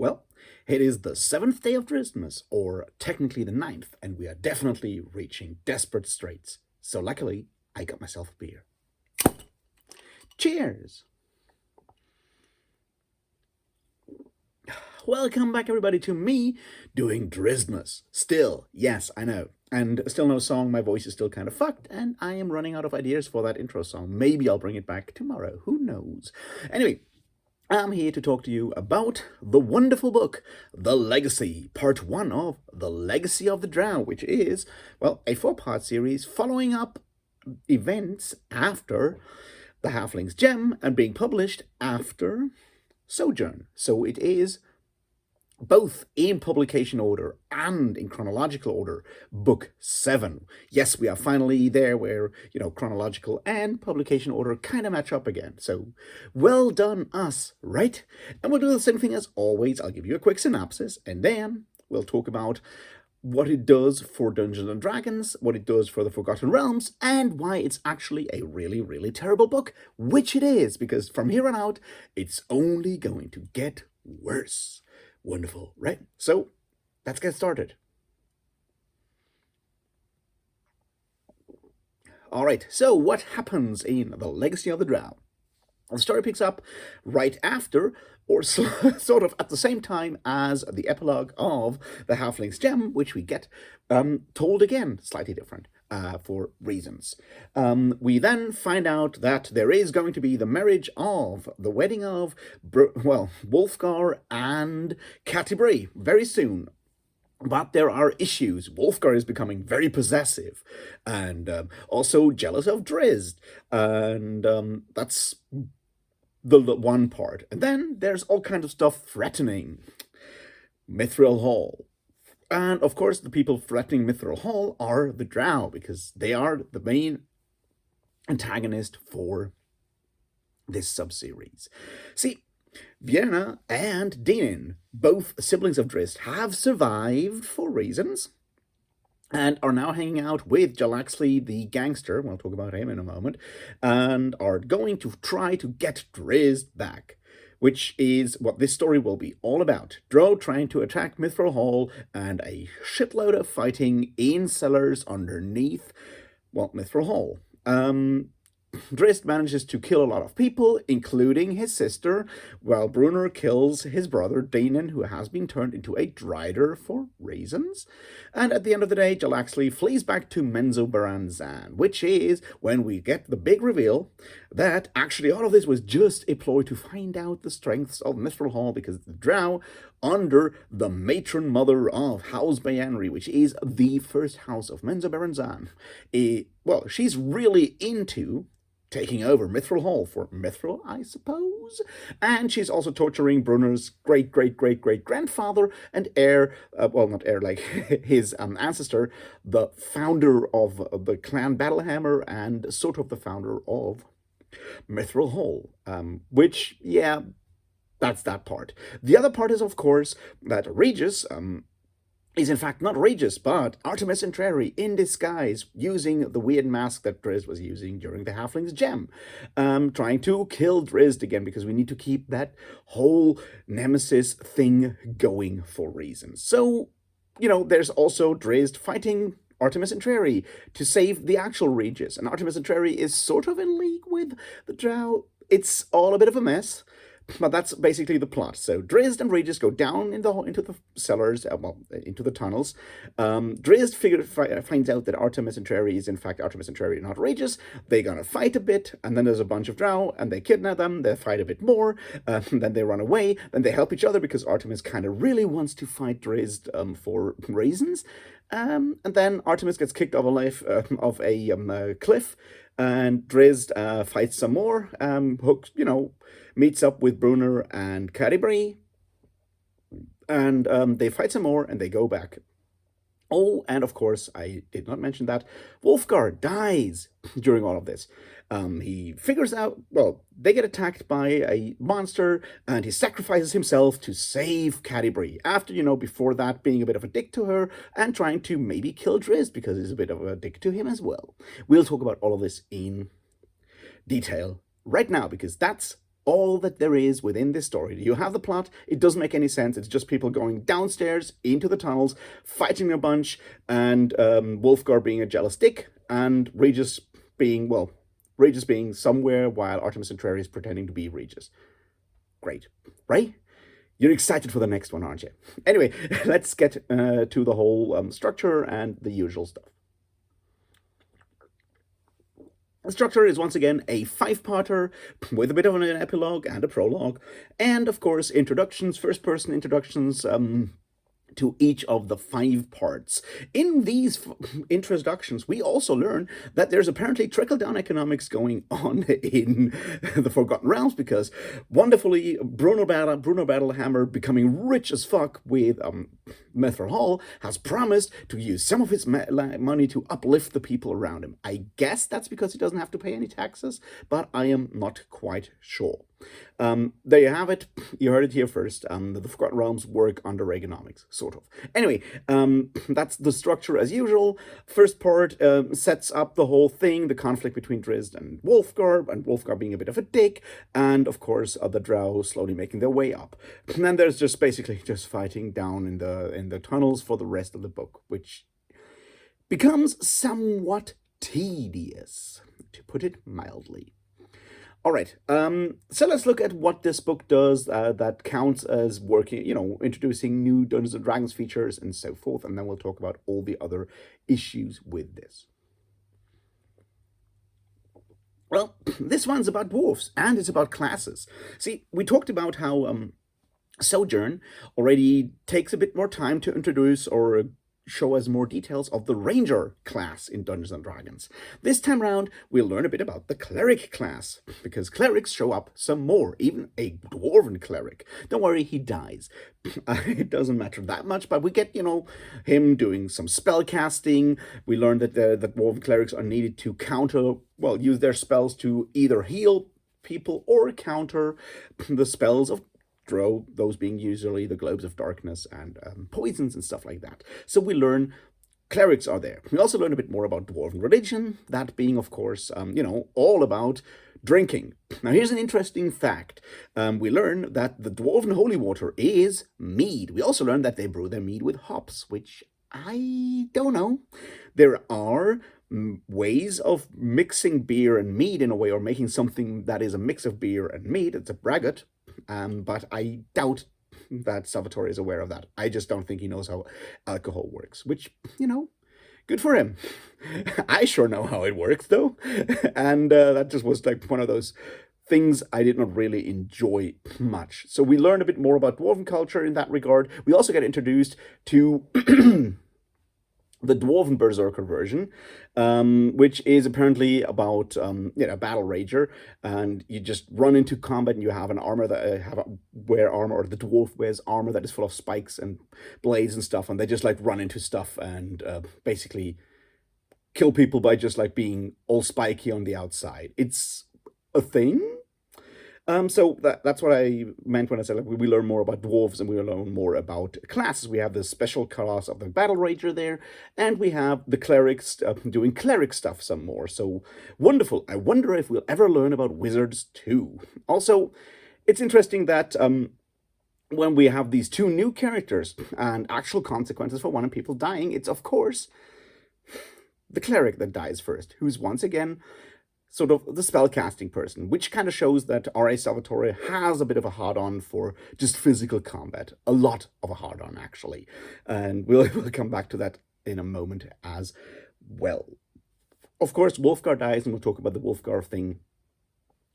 Well, it is the 7th day of Drizztmas, or technically the 9th, and we are definitely reaching desperate straits. So luckily, I got myself a beer. Cheers! Welcome back, everybody, to me doing Drizztmas. Still, yes, I know. And still no song, my voice is still kind of fucked, and I am running out of ideas for that intro song. Maybe I'll bring it back tomorrow, who knows? Anyway, I'm here to talk to you about the wonderful book, The Legacy, part 1 of The Legacy of the Drow, which is, well, a 4-part series following up events after the Halfling's Gem and being published after Sojourn. So it is both in publication order and in chronological order, book 7. Yes, we are finally there where, chronological and publication order kind of match up again. So, well done us, right? And we'll do the same thing as always. I'll give you a quick synopsis, and then we'll talk about what it does for Dungeons and Dragons, what it does for the Forgotten Realms, and why it's actually a really, really terrible book, which it is, because from here on out, it's only going to get worse. Wonderful, right? So, let's get started. All right, so what happens in The Legacy of the Drow? The story picks up right after, or sort of at the same time as the epilogue of The Halfling's Gem, which we get told again, slightly different. For reasons. We then find out that there is going to be the wedding of, Wulfgar and Catti very soon. But there are issues. Wulfgar is becoming very possessive and also jealous of Drizzt. And that's the one part. And then there's all kinds of stuff threatening Mithril Hall. And, of course, the people threatening Mithril Hall are the Drow, because they are the main antagonist for this sub-series. See, Vienna and Dinan, both siblings of Drizzt, have survived for reasons, and are now hanging out with Jalaxley, the gangster, we'll talk about him in a moment, and are going to try to get Drizzt back, which is what this story will be all about. Drow trying to attack Mithril Hall and a shitload of fighting in cellars underneath, Mithril Hall. Drizzt manages to kill a lot of people, including his sister, while Brunner kills his brother, Danon, who has been turned into a Drider for reasons. And at the end of the day, Jalaxley flees back to Menzoberranzan, which is when we get the big reveal that actually all of this was just a ploy to find out the strengths of Mithril Hall, because the Drow, under the matron mother of House Bayanri, which is the first house of Menzoberranzan, she's really into taking over Mithril Hall for Mithril, I suppose. And she's also torturing Brunner's great-great-great-great-grandfather and heir, not heir, like his ancestor, the founder of the clan Battlehammer and sort of the founder of Mithril Hall, which, yeah, that's that part. The other part is, of course, that Regis is in fact not Regis, but Artemis Entreri in disguise, using the weird mask that Drizzt was using during the Halfling's Gem, trying to kill Drizzt again, because we need to keep that whole nemesis thing going for reasons. So, there's also Drizzt fighting Artemis Entreri to save the actual Regis, and Artemis Entreri is sort of in league with the Drow. It's all a bit of a mess. But that's basically the plot. So Drizzt and Regis go down into the cellars, into the tunnels. Drizzt finds out that Artemis Entreri is in fact Artemis Entreri, not Regis. They're gonna fight a bit, and then there's a bunch of Drow, and they kidnap them. They fight a bit more, then they run away. Then they help each other because Artemis kind of really wants to fight Drizzt for reasons. And then Artemis gets kicked off a cliff, and Drizzt fights some more. Meets up with Brunner and Catti, and they fight some more, and they go back. Oh, and of course, I did not mention that Wulfgar dies during all of this. He figures out, they get attacked by a monster, and he sacrifices himself to save Catti after, before that being a bit of a dick to her, and trying to maybe kill Drizzt, because he's a bit of a dick to him as well. We'll talk about all of this in detail right now, because that's all that there is within this story. You have the plot, it doesn't make any sense, it's just people going downstairs into the tunnels, fighting a bunch, and Wolfgar being a jealous dick, and Regis being, well, Regis being somewhere while Artemis Entreri is pretending to be Regis. Great, right? You're excited for the next one, aren't you? Anyway, let's get to the whole structure and the usual stuff. The structure is once again a 5-parter with a bit of an epilogue and a prologue, and of course introductions, first-person introductions to each of the 5 parts. In these introductions, we also learn that there's apparently trickle-down economics going on in the Forgotten Realms, because wonderfully, Bruno Battlehammer, becoming rich as fuck with Mithril Hall, has promised to use some of his money to uplift the people around him. I guess that's because he doesn't have to pay any taxes, but I am not quite sure. There you have it. You heard it here first. The Forgotten Realms work under Reaganomics, sort of. Anyway, that's the structure as usual. First part sets up the whole thing, the conflict between Drizzt and Wolfgar being a bit of a dick, and of course the Drow slowly making their way up. And then there's just basically just fighting down in the tunnels for the rest of the book, which becomes somewhat tedious, to put it mildly. All right, so let's look at what this book does that counts as working, introducing new Dungeons & Dragons features and so forth, and then we'll talk about all the other issues with this. Well, this one's about dwarves, and it's about classes. See, we talked about how Sojourn already takes a bit more time to introduce or show us more details of the Ranger class in Dungeons & Dragons. This time around, we'll learn a bit about the Cleric class, because clerics show up some more, even a Dwarven Cleric. Don't worry, he dies. It doesn't matter that much, but we get, him doing some spell casting. We learn that the Dwarven Clerics are needed to use their spells to either heal people or counter the spells of Drow, those being usually the globes of darkness and poisons and stuff like that. So we learn clerics are there. We also learn a bit more about dwarven religion, that being, of course, all about drinking. Now, here's an interesting fact. We learn that the dwarven holy water is mead. We also learn that they brew their mead with hops, which I don't know. There are ways of mixing beer and mead in a way, or making something that is a mix of beer and mead. It's a braggot. But I doubt that Salvatore is aware of that. I just don't think he knows how alcohol works, which, good for him. I sure know how it works, though. And that just was like one of those things I did not really enjoy much. So we learn a bit more about dwarven culture in that regard. We also get introduced to the Dwarven Berserker version, which is apparently about battle rager, and you just run into combat and you have an armor that wear armor, or the dwarf wears armor that is full of spikes and blades and stuff, and they just like run into stuff and basically kill people by just like being all spiky on the outside. It's a thing. So that's what I meant when I said like, we learn more about dwarves and we learn more about classes. We have the special class of the Battle Rager there, and we have the clerics doing cleric stuff some more. So wonderful. I wonder if we'll ever learn about wizards too. Also, it's interesting that when we have these 2 new characters and actual consequences for one of people dying, it's of course the cleric that dies first, who's once again sort of the spellcasting person, which kind of shows that R.A. Salvatore has a bit of a hard-on for just physical combat. A lot of a hard-on, actually. And we'll come back to that in a moment as well. Of course, Wolfgar dies, and we'll talk about the Wolfgar thing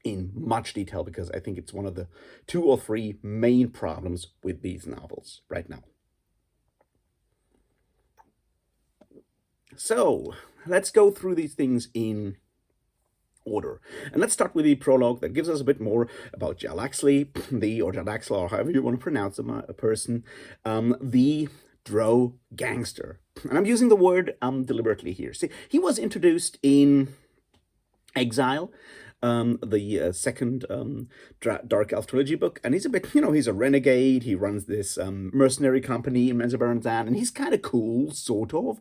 in much detail, because I think it's one of the 2 or 3 main problems with these novels right now. So, let's go through these things in order. And let's start with the prologue that gives us a bit more about Jalaxley, or Jalaxla, or however you want to pronounce a person, the Drow gangster. And I'm using the word deliberately here. See, he was introduced in Exile, the second Dark Elf trilogy book, and he's a bit, he's a renegade. He runs this mercenary company in Menzoberranzan, and he's kind of cool, sort of,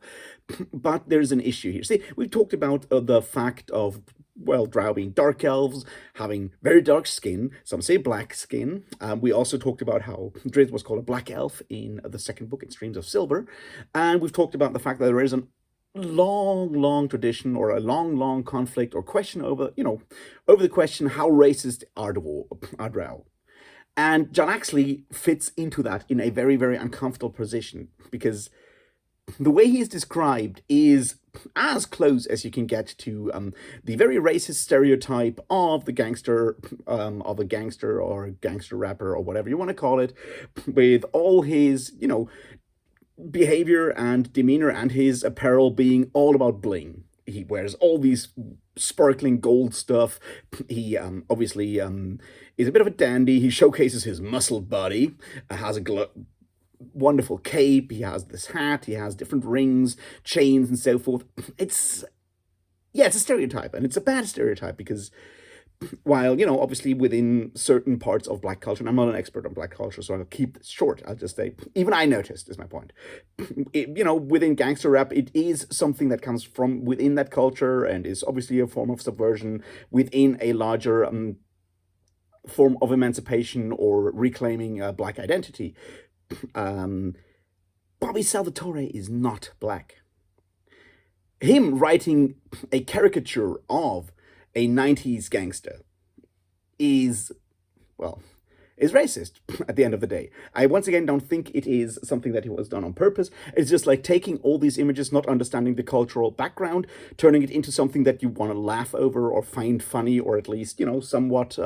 but there's an issue here. See, we've talked about the fact of well, Drow being dark elves, having very dark skin, some say black skin. We also talked about how Drizzt was called a black elf in the second book in Streams of Silver. And we've talked about the fact that there is a long tradition or a long conflict or question over, over the question, how racist are Drow? And John Axley fits into that in a very uncomfortable position, because the way he is described is as close as you can get to the very racist stereotype of the gangster, of a gangster or gangster rapper or whatever you want to call it, with all his, behavior and demeanor and his apparel being all about bling. He wears all these sparkling gold stuff. He obviously is a bit of a dandy. He showcases his muscled body, has a wonderful cape, he has this hat, he has different rings, chains, and so forth. It's a stereotype, and it's a bad stereotype, because while, obviously within certain parts of black culture, and I'm not an expert on black culture, so I'll keep this short, I'll just say, even I noticed, is my point. Within gangster rap, it is something that comes from within that culture, and is obviously a form of subversion within a larger form of emancipation or reclaiming black identity. Bobby Salvatore is not black. Him writing a caricature of a 90s gangster is racist at the end of the day. I once again don't think it is something that was done on purpose. It's just like taking all these images, not understanding the cultural background, turning it into something that you want to laugh over or find funny, or at least, somewhat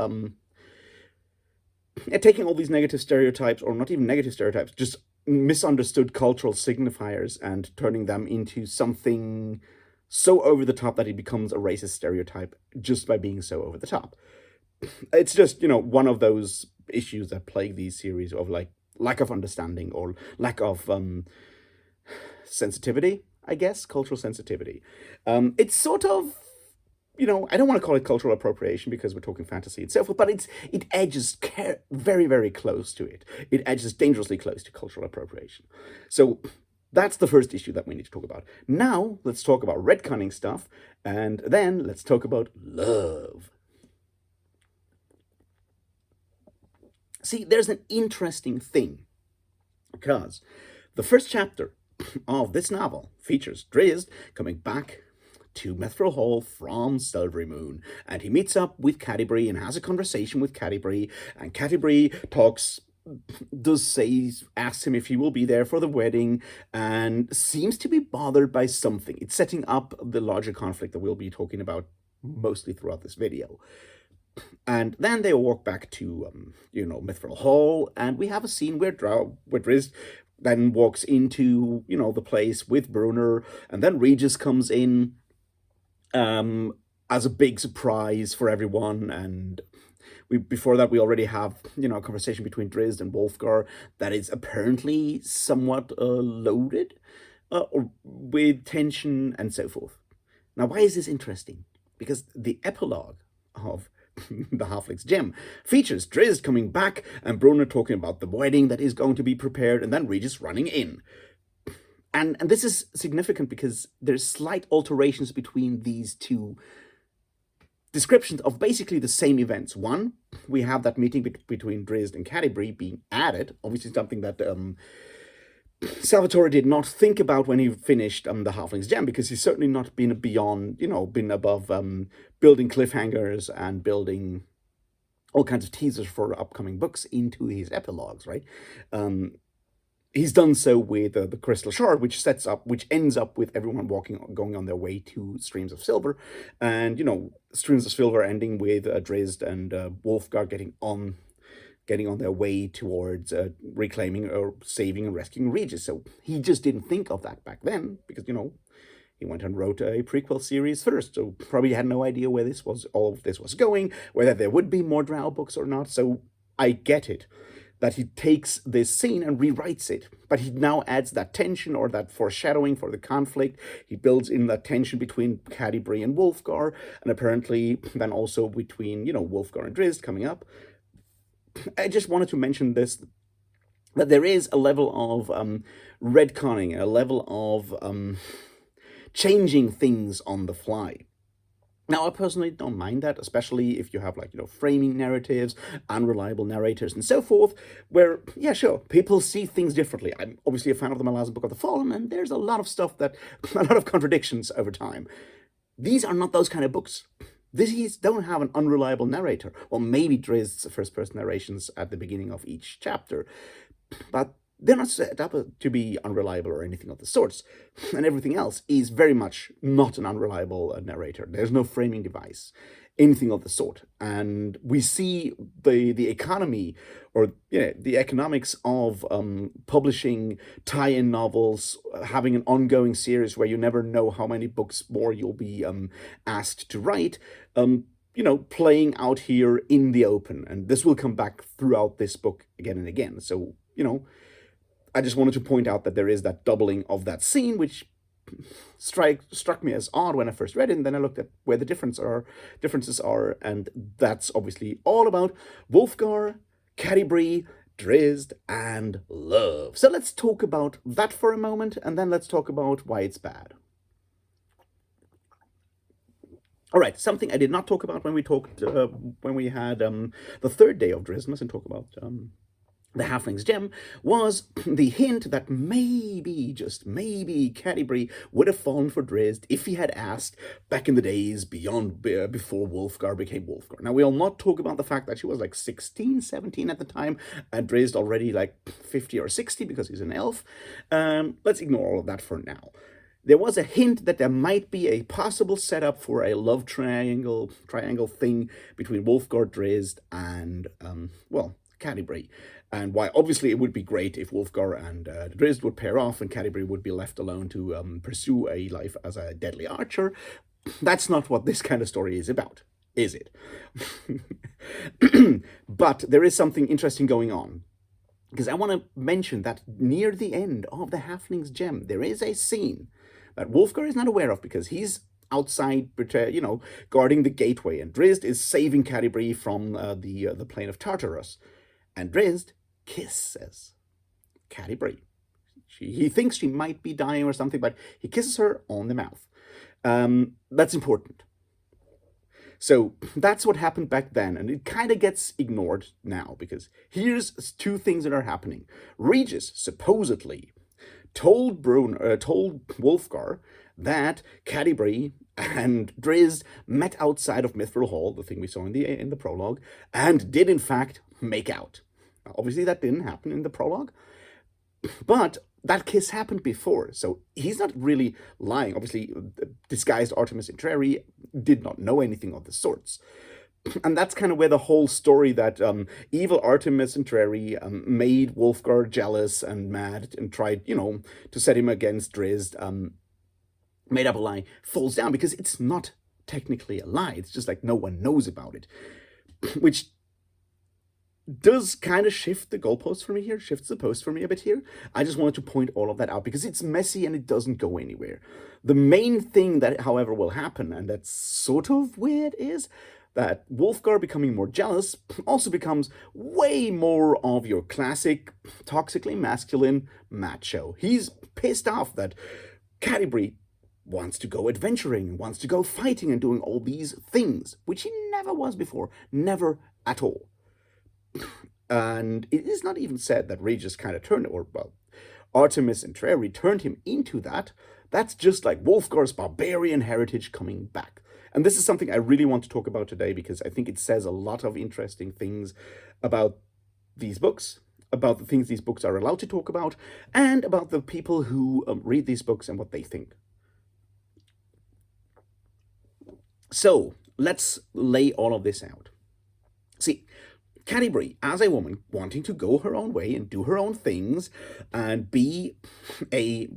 taking all these negative stereotypes, or not even negative stereotypes, just misunderstood cultural signifiers, and turning them into something so over the top that it becomes a racist stereotype just by being so over the top. It's just, one of those issues that plague these series, of like lack of understanding or lack of sensitivity, I guess, cultural sensitivity. It's sort of, I don't want to call it cultural appropriation because we're talking fantasy itself, but it edges very close to it. It edges dangerously close to cultural appropriation. So that's the first issue that we need to talk about. Now, let's talk about retconning stuff, and then let's talk about love. See, there's an interesting thing, because the first chapter of this novel features Drizzt coming back to Mithril Hall from Silverymoon, and he meets up with Catti-brie and has a conversation with Catti-brie, and Catti-brie asks him if he will be there for the wedding, and seems to be bothered by something. It's setting up the larger conflict that we'll be talking about mostly throughout this video. And then they walk back to, Mithril Hall, and we have a scene where Drizzt then walks into, the place with Brunner, and then Regis comes in as a big surprise for everyone. And before that, we already have, a conversation between Drizzt and Wolfgar that is apparently somewhat loaded or with tension and so forth. Now, why is this interesting? Because the epilogue of the Halfling's Gem features Drizzt coming back and Brunner talking about the wedding that is going to be prepared, and then Regis running in. And this is significant because there's slight alterations between these two descriptions of basically the same events. One, we have that meeting between Drizzt and Catti-brie being added, obviously something that Salvatore did not think about when he finished the Halfling's Gem, because he's certainly not been been above building cliffhangers and building all kinds of teasers for upcoming books into his epilogues, right? He's done so with the Crystal Shard, which ends up with everyone going on their way to Streams of Silver, and Streams of Silver ending with Drizzt and Wolfgar getting on their way towards reclaiming or saving and rescuing Regis. So he just didn't think of that back then, because he went and wrote a prequel series first, so probably had no idea where all of this was going, whether there would be more Drow books or not. So I get it that he takes this scene and rewrites it, but he now adds that tension or that foreshadowing for the conflict. He builds in that tension between Catti-brie and Wolfgar, and apparently then also between, Wolfgar and Drizzt coming up. I just wanted to mention this, that there is a level of retconning, a level of changing things on the fly. Now, I personally don't mind that, especially if you have, like, framing narratives, unreliable narrators, and so forth, where, yeah, sure, people see things differently. I'm obviously a fan of the Malazan Book of the Fallen, and there's a lot of stuff that, a lot of contradictions over time. These are not those kind of books. These don't have an unreliable narrator. Well, maybe Drizzt's first-person narrations at the beginning of each chapter, but they're not set up to be unreliable or anything of the sorts. And everything else is very much not an unreliable narrator. There's no framing device, anything of the sort. And we see the economy, or the economics of publishing tie-in novels, having an ongoing series where you never know how many books more you'll be asked to write, playing out here in the open. And this will come back throughout this book again and again. So, I just wanted to point out that there is that doubling of that scene, which struck me as odd when I first read it, and then I looked at where the differences are, and that's obviously all about Wulfgar, Catti-brie, Drizzt, and love. So let's talk about that for a moment, and then let's talk about why it's bad. All right, something I did not talk about when we had the third day of Drizztmas and talk about the Halfling's Gem, was the hint that maybe, just maybe, Catti-brie would have fallen for Drizzt if he had asked back in the days before Wulfgar became Wulfgar. Now, we'll not talk about the fact that she was like 16, 17 at the time, and Drizzt already like 50 or 60 because he's an elf. Let's ignore all of that for now. There was a hint that there might be a possible setup for a love triangle thing between Wulfgar, Drizzt, and, Catti-brie. And why, obviously, it would be great if Wulfgar and Drizzt would pair off and Catti-brie would be left alone to pursue a life as a deadly archer. That's not what this kind of story is about, is it? But there is something interesting going on. Because I want to mention that near the end of the Halfling's Gem, there is a scene that Wulfgar is not aware of because he's outside, guarding the gateway, and Drizzt is saving Catti-brie from the plain of Tartarus. And Drizzt kisses Catti-brie. He thinks she might be dying or something, but he kisses her on the mouth. That's important. So that's what happened back then, and it kind of gets ignored now, because here's two things that are happening. Regis supposedly told Wulfgar that Catti-brie and Drizzt met outside of Mithril Hall, the thing we saw in the prologue, and did in fact make out. Now, obviously, that didn't happen in the prologue, but that kiss happened before, so he's not really lying. Obviously, disguised Artemis Entreri did not know anything of the sorts. And that's kind of where the whole story that evil Artemis Entreri made Wulfgar jealous and mad and tried, to set him against Drizzt, made up a lie, falls down, because it's not technically a lie. It's just like no one knows about it, which does kind of shift the goalposts for me here, shifts the post for me a bit here. I just wanted to point all of that out because it's messy and it doesn't go anywhere. The main thing that, however, will happen, and that's sort of weird, is that Wulfgar becoming more jealous also becomes way more of your classic toxically masculine macho. He's pissed off that Catti-brie wants to go adventuring, wants to go fighting and doing all these things, which he never was before, never at all. And it is not even said that Regis kind of turned, Artemis Entreri turned him into that. That's just like Wulfgar's barbarian heritage coming back. And this is something I really want to talk about today because I think it says a lot of interesting things about these books, about the things these books are allowed to talk about, and about the people who read these books and what they think. So let's lay all of this out. See, Catti-brie, as a woman, wanting to go her own way and do her own things and be a,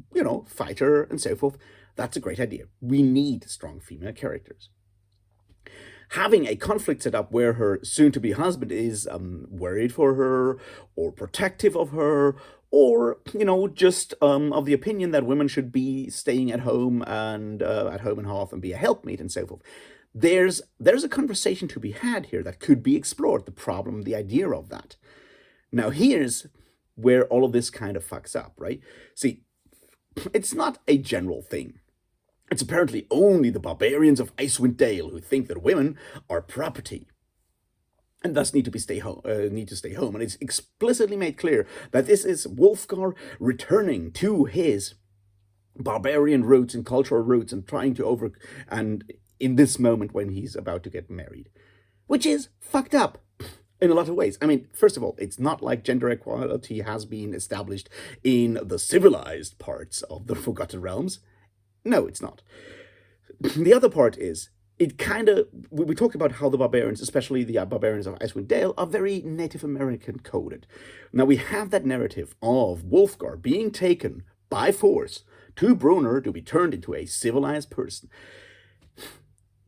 fighter and so forth, that's a great idea. We need strong female characters. Having a conflict set up where her soon-to-be husband is worried for her or protective of her, or, just of the opinion that women should be staying at home and hearth and be a helpmeet and so forth. There's a conversation to be had here that could be explored, the problem, the idea of that. Now, here's where all of this kind of fucks up, right? See, it's not a general thing. It's apparently only the barbarians of Icewind Dale who think that women are property and thus need to stay home. And it's explicitly made clear that this is Wulfgar returning to his barbarian roots and cultural roots and trying to and in this moment when he's about to get married, which is fucked up in a lot of ways. I mean, first of all, it's not like gender equality has been established in the civilized parts of the Forgotten Realms. No, it's not. The other part is, it kind of, we talked about how the barbarians, especially the barbarians of Icewind Dale, are very Native American coded. Now we have that narrative of Wulfgar being taken by force to Brunner to be turned into a civilized person.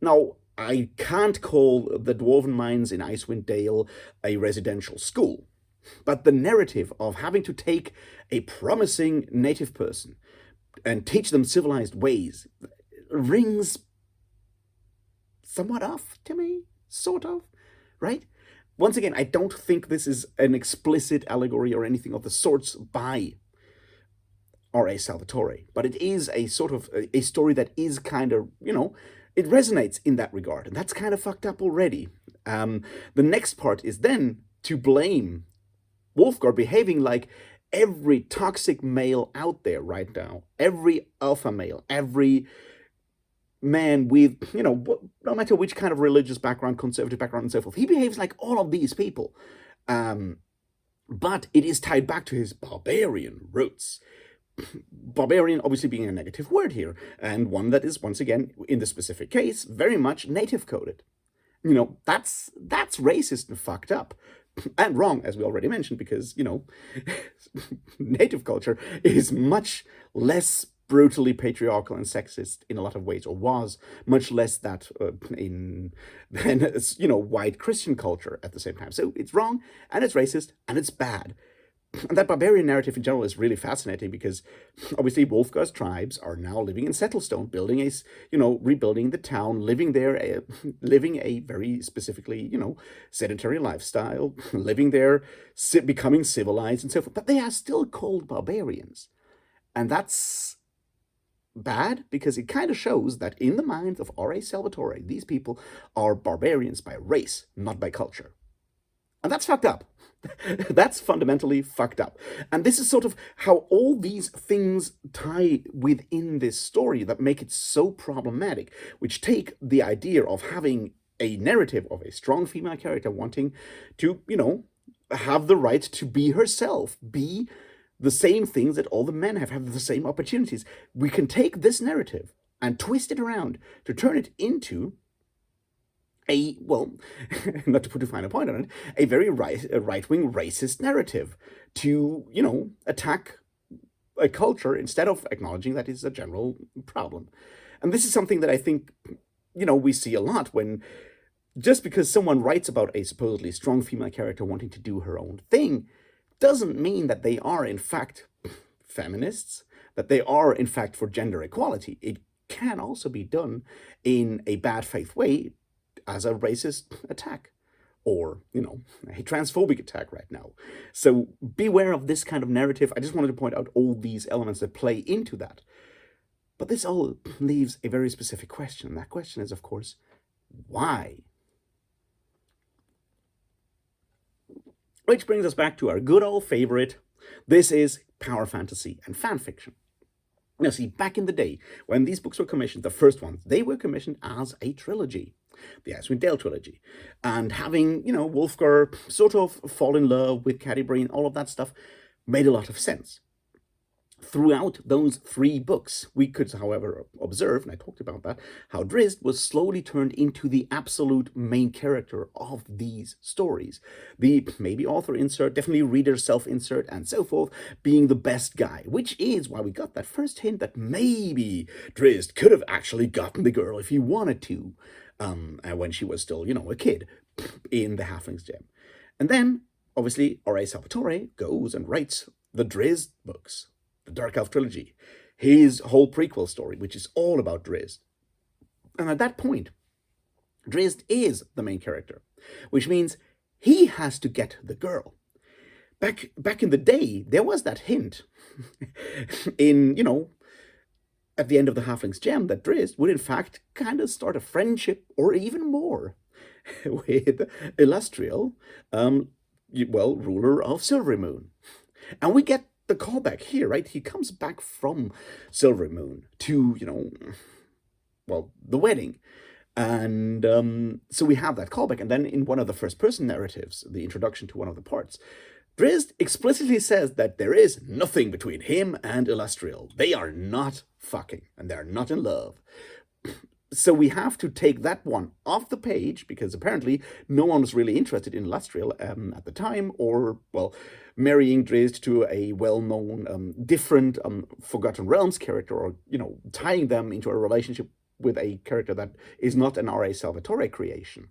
Now, I can't call the Dwarven Mines in Icewind Dale a residential school, but the narrative of having to take a promising native person and teach them civilized ways rings somewhat off to me, sort of, right? Once again, I don't think this is an explicit allegory or anything of the sorts by R.A. Salvatore, but it is a sort of a story that is kind of, it resonates in that regard, and that's kind of fucked up already. The next part is then to blame Wulfgar behaving like every toxic male out there right now, every alpha male, every man with, no matter which kind of religious background, conservative background, and so forth, he behaves like all of these people. But it is tied back to his barbarian roots. Barbarian obviously being a negative word here, and one that is, once again, in the specific case, very much native coded. That's racist and fucked up. And wrong, as we already mentioned, because, native culture is much less brutally patriarchal and sexist in a lot of ways, or was much less that than white Christian culture at the same time. So it's wrong, and it's racist, and it's bad. And that barbarian narrative in general is really fascinating because obviously Wulfgar's tribes are now living in Settlestone, rebuilding the town, living there, living a very specifically, sedentary lifestyle, living there, becoming civilized and so forth. But they are still called barbarians. And that's bad because it kind of shows that in the minds of R.A. Salvatore, these people are barbarians by race, not by culture. And that's fucked up. That's fundamentally fucked up. And this is sort of how all these things tie within this story that make it so problematic, which take the idea of having a narrative of a strong female character wanting to, have the right to be herself, be the same things that all the men have the same opportunities. We can take this narrative and twist it around to turn it into not to put a finer point on it, a very right-wing racist narrative to, attack a culture instead of acknowledging that it's a general problem. And this is something that I think, we see a lot when just because someone writes about a supposedly strong female character wanting to do her own thing doesn't mean that they are, in fact, feminists, that they are, in fact, for gender equality. It can also be done in a bad faith way, as a racist attack or, a transphobic attack right now. So beware of this kind of narrative. I just wanted to point out all these elements that play into that. But this all leaves a very specific question. And that question is, of course, why? Which brings us back to our good old favorite. This is power fantasy and fan fiction. Now, see, back in the day, when these books were commissioned, the first ones, they were commissioned as a trilogy, the Icewind Dale trilogy. And having, Wulfgar sort of fall in love with Catti-Breen, all of that stuff made a lot of sense. Throughout those 3 books, we could, however, observe, and I talked about that, how Drizzt was slowly turned into the absolute main character of these stories. The maybe author insert, definitely reader self-insert, and so forth, being the best guy, which is why we got that first hint that maybe Drizzt could have actually gotten the girl if he wanted to, when she was still, a kid in the Halfling's Gem. And then, obviously, R.A. Salvatore goes and writes the Drizzt books, the Dark Elf trilogy, his whole prequel story, which is all about Drizzt. And at that point, Drizzt is the main character, which means he has to get the girl. Back in the day, there was that hint in, at the end of the Halfling's Gem that Drizzt would in fact kind of start a friendship or even more with Ilastriel, ruler of Silverymoon. And we get the callback here, right? He comes back from Silverymoon to, the wedding. And so we have that callback. And then in one of the first person narratives, the introduction to one of the parts, Drizzt explicitly says that there is nothing between him and Ilastriel. They are not fucking, and they're not in love. So we have to take that one off the page, because apparently no one was really interested in Ilastriel at the time, or, marrying Drizzt to a well-known, different Forgotten Realms character, or, tying them into a relationship with a character that is not an R.A. Salvatore creation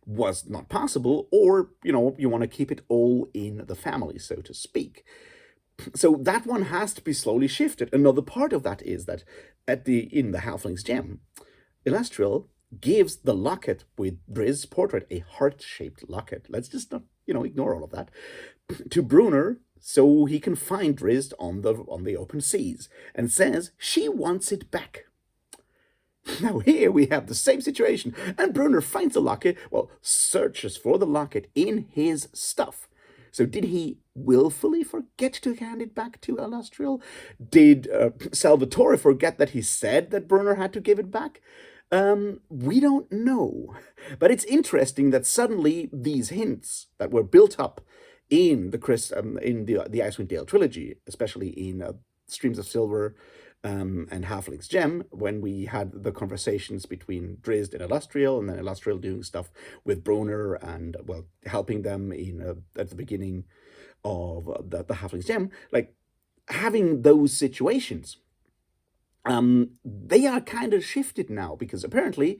was not possible, or, you want to keep it all in the family, so to speak. So that one has to be slowly shifted. Another part of that is that in the Halfling's Gem, Ilastriel gives the locket with Drizzt's portrait, a heart-shaped locket. Let's just not, ignore all of that, to Brunner, so he can find Drizzt on the open seas, and says she wants it back. Now here we have the same situation, and Brunner finds the locket, searches for the locket in his stuff. So did he willfully forget to hand it back to Ilastriel? Did Salvatore forget that he said that Brunner had to give it back? We don't know. But it's interesting that suddenly these hints that were built up in the Icewind Dale trilogy, especially in Streams of Silver and Halfling's Gem, when we had the conversations between Drizzt and Ilastriel, and then Ilastriel doing stuff with Brunner and, helping them at the beginning of the Halfling's Gem, like, having those situations, they are kind of shifted now, because apparently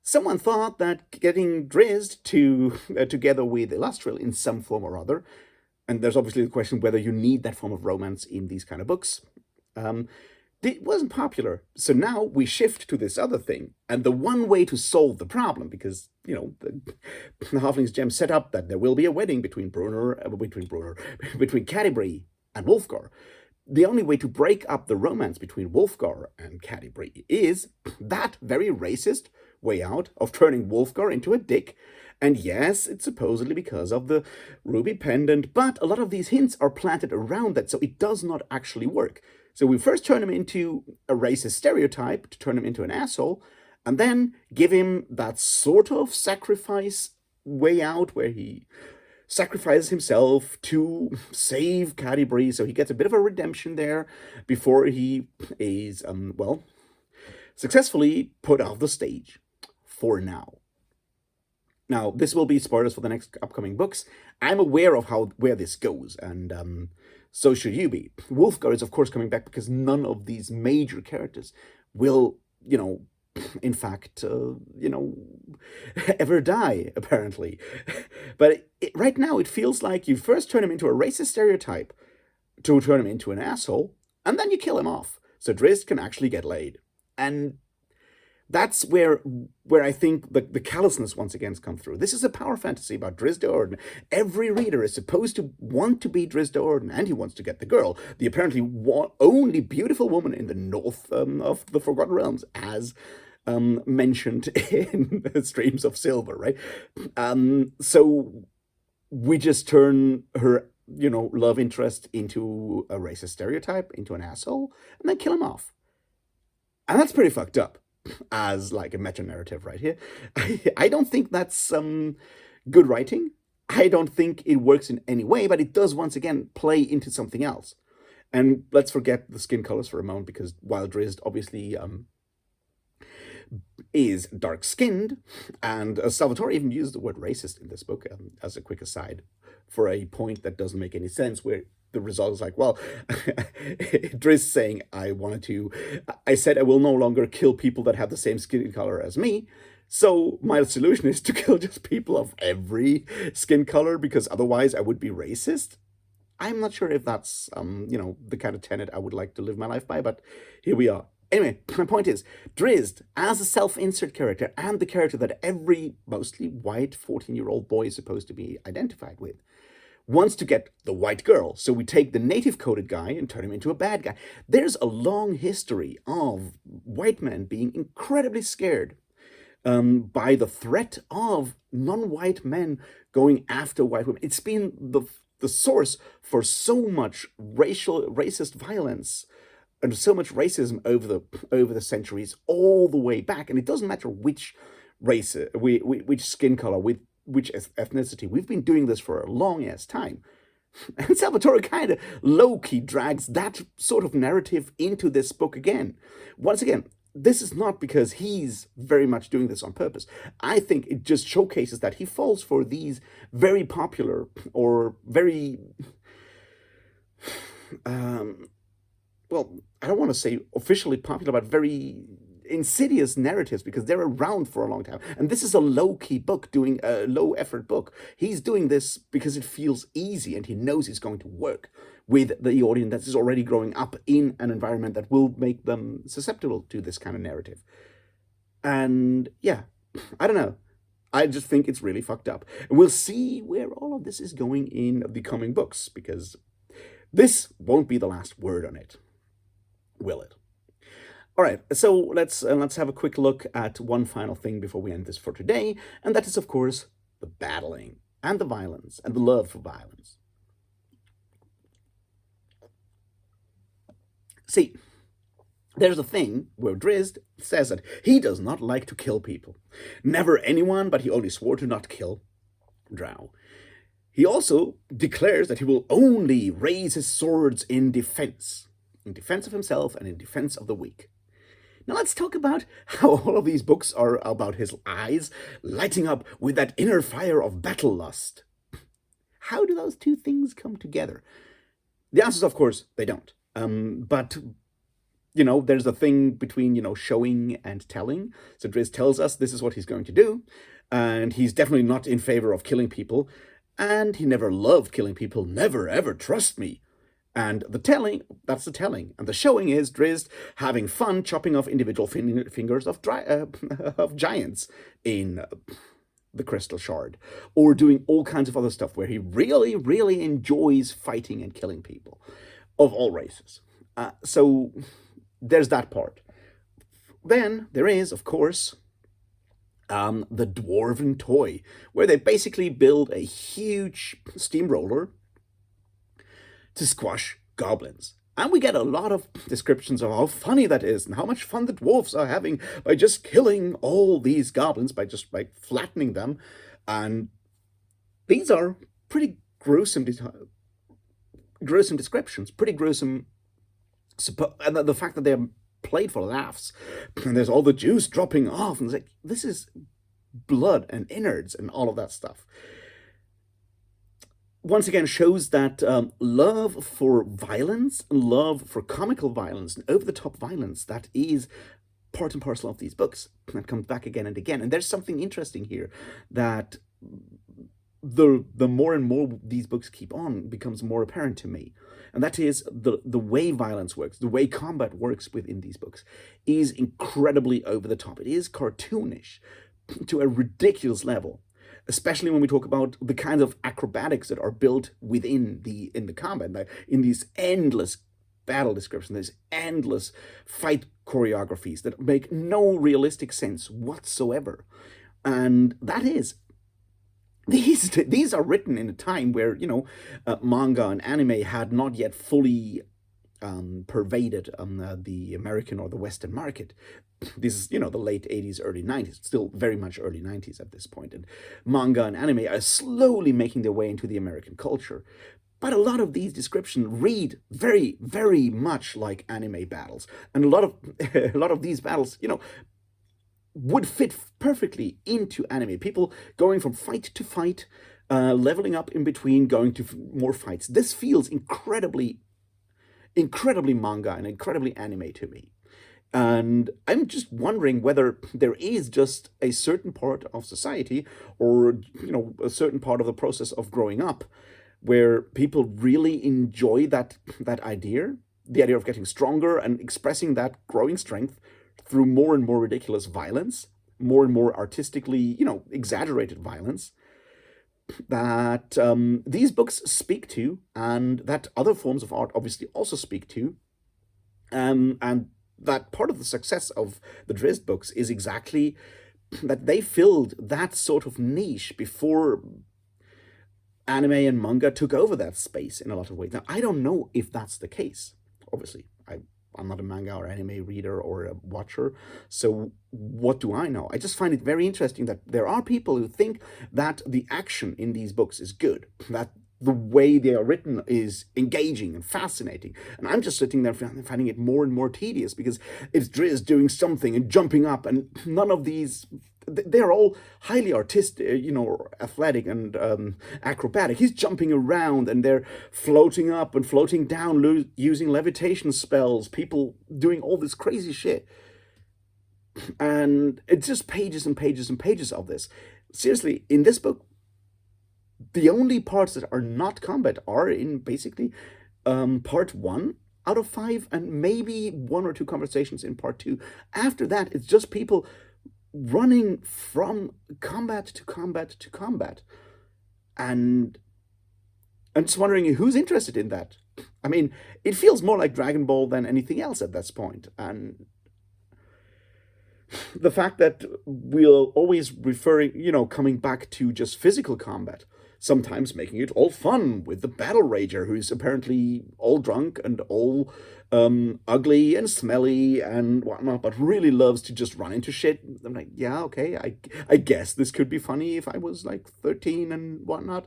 someone thought that getting Drizzt together with Ilastriel in some form or other, and there's obviously the question whether you need that form of romance in these kind of books, it wasn't popular. So now we shift to this other thing. And the one way to solve the problem, because, the Halfling's Gem set up that there will be a wedding between Catti-brie and Wulfgar. The only way to break up the romance between Wulfgar and Catti-brie is that very racist way out of turning Wulfgar into a dick. And yes, it's supposedly because of the ruby pendant, but a lot of these hints are planted around that, so it does not actually work. So we first turn him into a racist stereotype to turn him into an asshole, and then give him that sort of sacrifice way out where he sacrifices himself to save Catti-brie, so he gets a bit of a redemption there before he is, successfully put off the stage for now. Now, this will be spoilers for the next upcoming books. I'm aware of where this goes, and so should you be. Wulfgar is, of course, coming back because none of these major characters will, in fact, ever die, apparently. But right now, it feels like you first turn him into a racist stereotype to turn him into an asshole, and then you kill him off, so Drizzt can actually get laid. And that's where I think the callousness once again comes through. This is a power fantasy about Drizzt Do'Urden. Every reader is supposed to want to be Drizzt Do'Urden, and he wants to get the girl, the apparently only beautiful woman in the north of the Forgotten Realms, as mentioned in Streams of Silver, right? So we just turn her, love interest into a racist stereotype, into an asshole, and then kill him off. And that's pretty fucked up as like a meta-narrative right here. I don't think that's good writing. I don't think it works in any way, but it does once again play into something else. And let's forget the skin colors for a moment, because while Drizzt obviously is dark-skinned, and Salvatore even used the word racist in this book, as a quick aside, for a point that doesn't make any sense, where the result is like, Drizzt saying, I said I will no longer kill people that have the same skin color as me, so my solution is to kill just people of every skin color, because otherwise I would be racist. I'm not sure if that's, the kind of tenet I would like to live my life by, but here we are. Anyway, my point is, Drizzt, as a self-insert character, and the character that every mostly white 14-year-old boy is supposed to be identified with, wants to get the white girl. So we take the native coded guy and turn him into a bad guy. There's a long history of white men being incredibly scared by the threat of non-white men going after white women. It's been the source for so much racist violence and so much racism over the centuries, all the way back. And it doesn't matter which race, which skin color, which ethnicity. We've been doing this for a long ass time. And Salvatore kind of low-key drags that sort of narrative into this book again. Once again, this is not because he's very much doing this on purpose. I think it just showcases that he falls for these very popular or very, well, I don't want to say officially popular, but very insidious narratives, because they're around for a long time. And this is a low-key book, doing a low-effort book. He's doing this because it feels easy and he knows it's going to work with the audience that is already growing up in an environment that will make them susceptible to this kind of narrative. And yeah, I don't know. I just think it's really fucked up. We'll see where all of this is going in the coming books, because this won't be the last word on it, will it? All right, so let's have a quick look at one final thing before we end this for today, and that is, of course, the battling and the violence and the love for violence. See, there's a thing where Drizzt says that he does not like to kill people. Never anyone, but he only swore to not kill Drow. He also declares that he will only raise his swords in defense of himself and in defense of the weak. Now let's talk about how all of these books are about his eyes lighting up with that inner fire of battle lust. How do those two things come together? The answer is, of course, they don't. But, you know, there's a thing between, you know, showing and telling. So Drizzt tells us this is what he's going to do, and he's definitely not in favor of killing people, and he never loved killing people, never ever, trust me. And the telling, that's the telling. And the showing is Drizzt having fun chopping off individual fingers of giants in the Crystal Shard, or doing all kinds of other stuff where he really, really enjoys fighting and killing people of all races. So there's that part. Then there is, of course, the Dwarven Toy, where they basically build a huge steamroller to squash goblins. And we get a lot of descriptions of how funny that is and how much fun the dwarves are having by just killing all these goblins, by flattening them. And these are pretty gruesome descriptions, pretty gruesome. And the fact that they're played for laughs, and there's all the juice dropping off, and it's like, this is blood and innards and all of that stuff. Once again, shows that love for violence, love for comical violence, and over-the-top violence, that is part and parcel of these books. That comes back again and again. And there's something interesting here, that the more and more these books keep on becomes more apparent to me. And that is the way violence works, the way combat works within these books is incredibly over the top. It is cartoonish to a ridiculous level, especially when we talk about the kinds of acrobatics that are built within the combat, in these endless battle descriptions, these endless fight choreographies that make no realistic sense whatsoever. And that is, these are written in a time where, you know, manga and anime had not yet fully pervaded the American or the Western market. This is, you know, the late 80s, early 90s, still very much early 90s at this point. And manga and anime are slowly making their way into the American culture. But a lot of these descriptions read very, very much like anime battles. And a lot of these battles, you know, would fit perfectly into anime. People going from fight to fight, leveling up in between, going to more fights. This feels incredibly manga and incredibly anime to me. And I'm just wondering whether there is just a certain part of society, or, you know, a certain part of the process of growing up, where people really enjoy that idea, the idea of getting stronger and expressing that growing strength through more and more ridiculous violence, more and more artistically, you know, exaggerated violence. that these books speak to, and that other forms of art obviously also speak to, and that part of the success of the Drizzt books is exactly that they filled that sort of niche before anime and manga took over that space in a lot of ways. Now, I don't know if that's the case. Obviously, I'm not a manga or anime reader or a watcher, so what do I know? I just find it very interesting that there are people who think that the action in these books is good, that the way they are written is engaging and fascinating. And I'm just sitting there finding it more and more tedious because it's Driz doing something and jumping up, and none of these. They're all highly artistic, athletic and acrobatic. He's jumping around and they're floating up and floating down using levitation spells, people doing all this crazy shit. And it's just pages and pages and pages of this. Seriously, in this book, the only parts that are not combat are in basically part 1 out of 5, and maybe 1 or 2 conversations in part 2. After that, it's just people running from combat to combat to combat. And I'm just wondering who's interested in that. I mean, it feels more like Dragon Ball than anything else at this point. And the fact that we're always coming back to just physical combat, sometimes making it all fun with the battle rager who's apparently all drunk and all ugly and smelly and whatnot, but really loves to just run into shit. I'm like, yeah, okay, I guess this could be funny if I was like 13 and whatnot.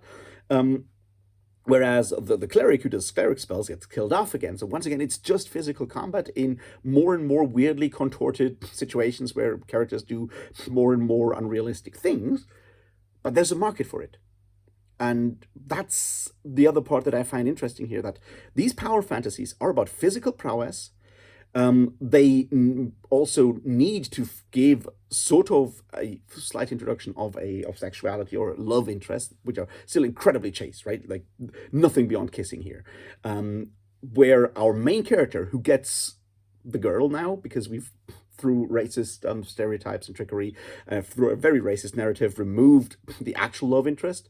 Whereas the cleric who does cleric spells gets killed off again. So once again, it's just physical combat in more and more weirdly contorted situations where characters do more and more unrealistic things. But there's a market for it. And that's the other part that I find interesting here, that these power fantasies are about physical prowess. They also need to give sort of a slight introduction of sexuality or love interest, which are still incredibly chaste, right? Like nothing beyond kissing here. Where our main character, who gets the girl now, because we've through racist stereotypes and trickery, through a very racist narrative, removed the actual love interest.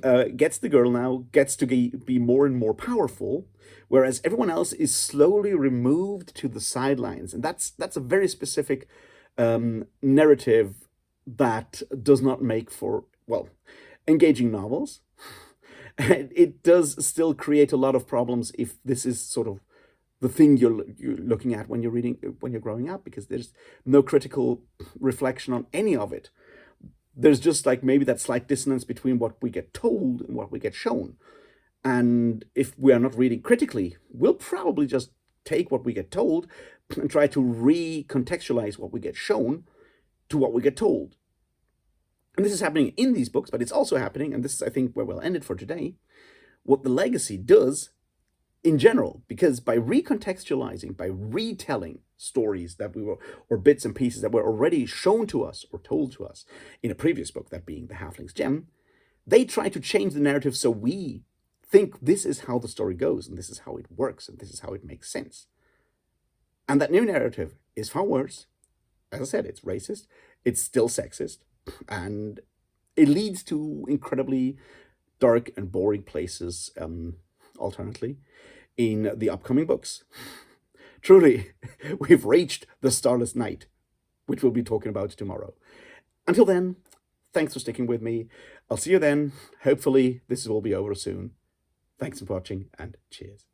Gets the girl now, gets to be more and more powerful, whereas everyone else is slowly removed to the sidelines. And that's a very specific narrative that does not make for, well, engaging novels. And it does still create a lot of problems if this is sort of the thing you're looking at when you're growing up, because there's no critical reflection on any of it. There's just like maybe that slight dissonance between what we get told and what we get shown. And if we are not reading critically, we'll probably just take what we get told and try to recontextualize what we get shown to what we get told. And this is happening in these books, but it's also happening, and this is, I think, where we'll end it for today, what the legacy does in general, because by recontextualizing, by retelling stories that or bits and pieces that were already shown to us or told to us in a previous book, that being The Halfling's Gem, they try to change the narrative so we think this is how the story goes, and this is how it works, and this is how it makes sense. And that new narrative is far worse. As I said, it's racist, it's still sexist, and it leads to incredibly dark and boring places, alternately, in the upcoming books. Truly, we've reached the Starless Night, which we'll be talking about tomorrow. Until then, thanks for sticking with me. I'll see you then. Hopefully, this will be over soon. Thanks for watching, and cheers.